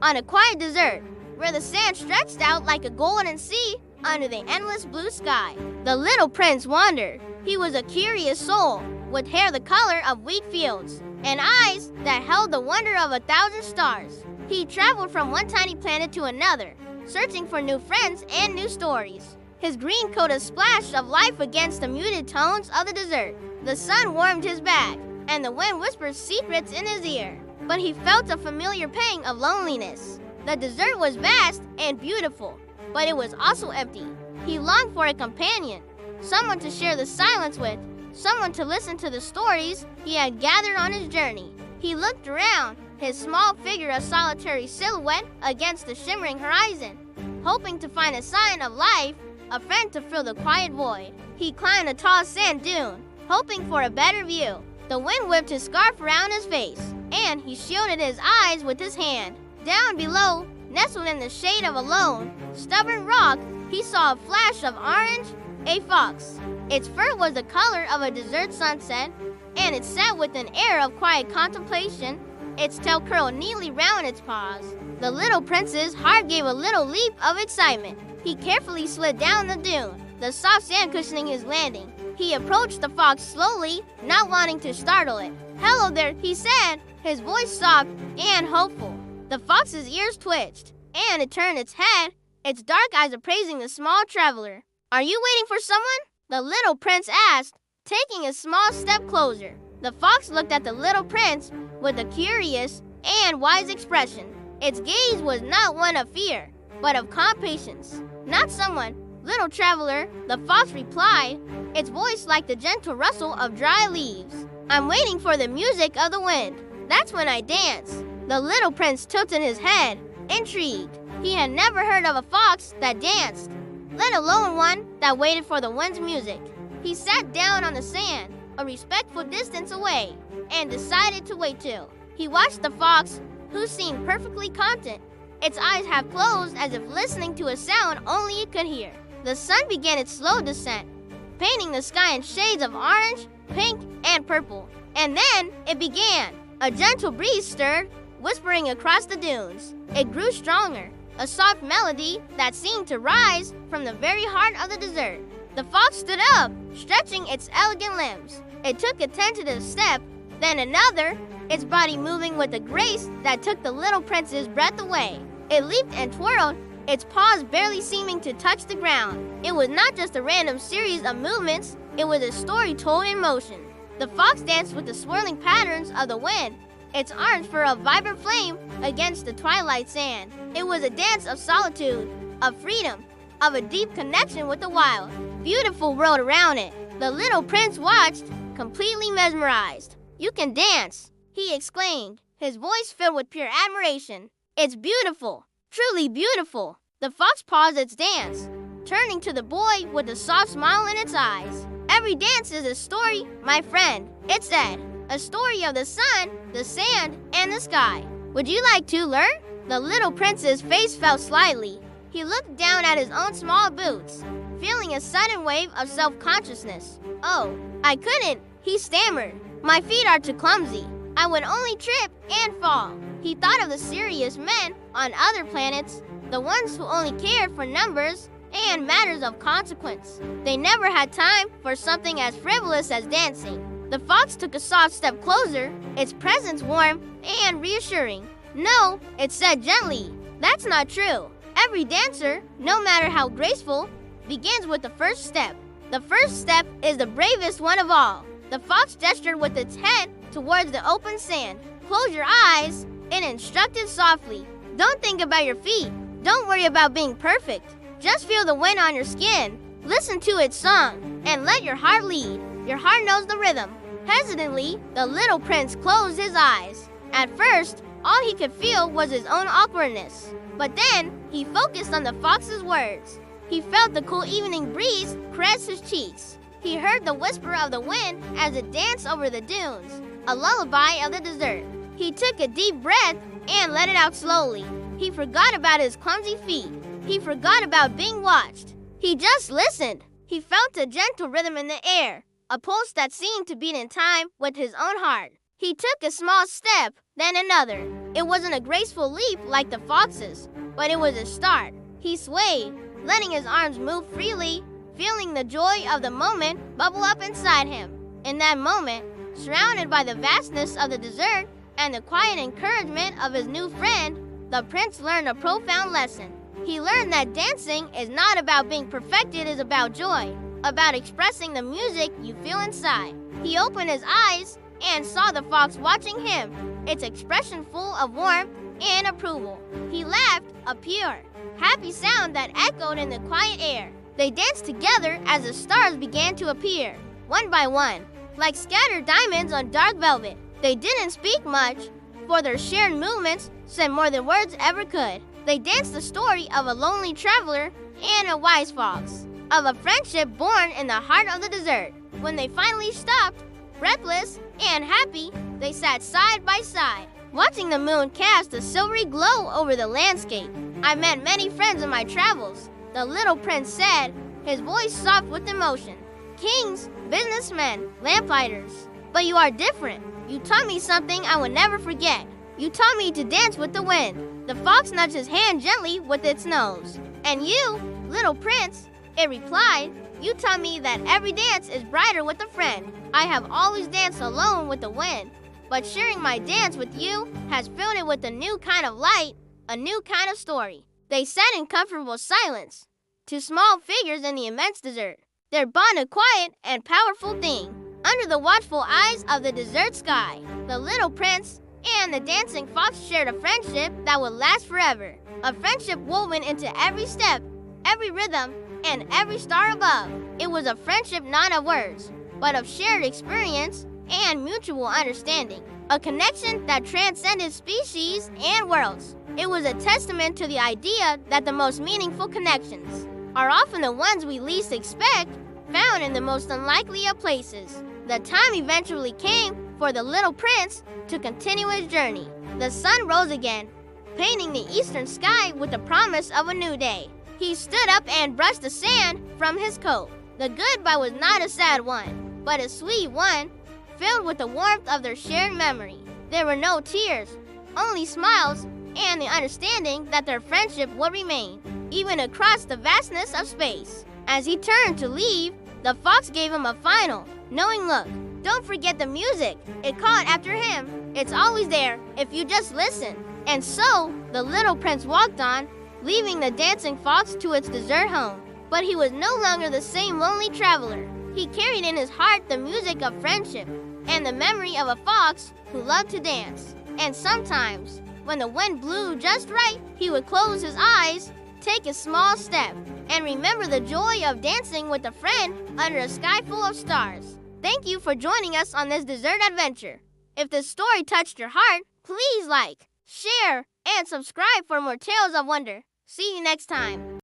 on a quiet desert, where the sand stretched out like a golden sea under the endless blue sky. The little prince wandered. He was a curious soul, with hair the color of wheat fields, and eyes that held the wonder of 1,000 stars. He traveled from one tiny planet to another, searching for new friends and new stories. His green coat a splash of life against the muted tones of the desert. The sun warmed his back, and the wind whispered secrets in his ear. But he felt a familiar pang of loneliness. The desert was vast and beautiful, but it was also empty. He longed for a companion, someone to share the silence with, someone to listen to the stories he had gathered on his journey. He looked around, his small figure a solitary silhouette against the shimmering horizon, hoping to find a sign of life, a friend to fill the quiet void. He climbed a tall sand dune, hoping for a better view. The wind whipped his scarf around his face, and he shielded his eyes with his hand. Down below, nestled in the shade of a lone, stubborn rock, he saw a flash of orange, a fox. Its fur was the color of a desert sunset, and it sat with an air of quiet contemplation, its tail curled neatly round its paws. The little prince's heart gave a little leap of excitement. He carefully slid down the dune, the soft sand cushioning his landing. He approached the fox slowly, not wanting to startle it. "Hello there," he said, his voice soft and hopeful. The fox's ears twitched, and it turned its head, its dark eyes appraising the small traveler. "Are you waiting for someone?" the little prince asked, taking a small step closer. The fox looked at the little prince with a curious and wise expression. Its gaze was not one of fear, but of calm patience. "Not someone, little traveler," the fox replied, its voice like the gentle rustle of dry leaves. "I'm waiting for the music of the wind. That's when I dance." The little prince tilted his head, intrigued. He had never heard of a fox that danced, let alone one that waited for the wind's music. He sat down on the sand, a respectful distance away, and decided to wait too. He watched the fox, who seemed perfectly content, its eyes half closed as if listening to a sound only it could hear. The sun began its slow descent, painting the sky in shades of orange, pink, and purple. And then it began. A gentle breeze stirred, whispering across the dunes. It grew stronger, a soft melody that seemed to rise from the very heart of the desert. The fox stood up, stretching its elegant limbs. It took a tentative step, then another, its body moving with a grace that took the little prince's breath away. It leaped and twirled, its paws barely seeming to touch the ground. It was not just a random series of movements, it was a story told in motion. The fox danced with the swirling patterns of the wind, its arms for a vibrant flame against the twilight sand. It was a dance of solitude, of freedom, of a deep connection with the wild, beautiful world around it. The little prince watched, completely mesmerized. "You can dance," he exclaimed, his voice filled with pure admiration. "It's beautiful, truly beautiful." The fox paused its dance, turning to the boy with a soft smile in its eyes. "Every dance is a story, my friend," it said. "A story of the sun, the sand, and the sky. Would you like to learn?" The little prince's face fell slightly. He looked down at his own small boots, feeling a sudden wave of self-consciousness. "Oh, I couldn't," he stammered. "My feet are too clumsy. I would only trip and fall." He thought of the serious men on other planets, the ones who only cared for numbers and matters of consequence. They never had time for something as frivolous as dancing. The fox took a soft step closer, its presence warm and reassuring. "No," it said gently, "that's not true. Every dancer, no matter how graceful, begins with the first step. The first step is the bravest one of all." The fox gestured with its head towards the open sand. "Close your eyes," it instructed softly. "Don't think about your feet. Don't worry about being perfect. Just feel the wind on your skin. Listen to its song, and let your heart lead. Your heart knows the rhythm." Hesitantly, the little prince closed his eyes. At first, all he could feel was his own awkwardness. But then, he focused on the fox's words. He felt the cool evening breeze caress his cheeks. He heard the whisper of the wind as it danced over the dunes, a lullaby of the desert. He took a deep breath and let it out slowly. He forgot about his clumsy feet. He forgot about being watched. He just listened. He felt a gentle rhythm in the air, a pulse that seemed to beat in time with his own heart. He took a small step, then another. It wasn't a graceful leap like the fox's, but it was a start. He swayed, letting his arms move freely, feeling the joy of the moment bubble up inside him. In that moment, surrounded by the vastness of the desert and the quiet encouragement of his new friend, the prince learned a profound lesson. He learned that dancing is not about being perfected, it's about joy, about expressing the music you feel inside. He opened his eyes and saw the fox watching him, its expression full of warmth and approval. He laughed, a pure, happy sound that echoed in the quiet air. They danced together as the stars began to appear, one by one, like scattered diamonds on dark velvet. They didn't speak much, for their shared movements said more than words ever could. They danced the story of a lonely traveler and a wise fox, of a friendship born in the heart of the desert. When they finally stopped, breathless and happy, they sat side by side, watching the moon cast a silvery glow over the landscape. I met many friends in my travels, the little prince said, his voice soft with emotion. Kings, businessmen, lamplighters. But you are different. You taught me something I will never forget. You taught me to dance with the wind. The fox nudged his hand gently with its nose. And you, little prince, it replied, you taught me that every dance is brighter with a friend. I have always danced alone with the wind, but sharing my dance with you has filled it with a new kind of light, a new kind of story. They sat in comfortable silence, two small figures in the immense desert, their bond a quiet and powerful thing. Under the watchful eyes of the desert sky, the little prince and the dancing fox shared a friendship that would last forever. A friendship woven into every step, every rhythm, and every star above. It was a friendship not of words, but of shared experience and mutual understanding. A connection that transcended species and worlds. It was a testament to the idea that the most meaningful connections are often the ones we least expect, found in the most unlikely of places. The time eventually came for the little prince to continue his journey. The sun rose again, painting the eastern sky with the promise of a new day. He stood up and brushed the sand from his coat. The goodbye was not a sad one, but a sweet one, filled with the warmth of their shared memory. There were no tears, only smiles and the understanding that their friendship would remain, even across the vastness of space. As he turned to leave, the fox gave him a final, knowing look. Don't forget the music, it called after him. It's always there if you just listen. And so, the little prince walked on, leaving the dancing fox to its desert home. But he was no longer the same lonely traveler. He carried in his heart the music of friendship and the memory of a fox who loved to dance. And sometimes, when the wind blew just right, he would close his eyes, take a small step, and remember the joy of dancing with a friend under a sky full of stars. Thank you for joining us on this desert adventure. If this story touched your heart, please like, share, and subscribe for more tales of wonder. See you next time.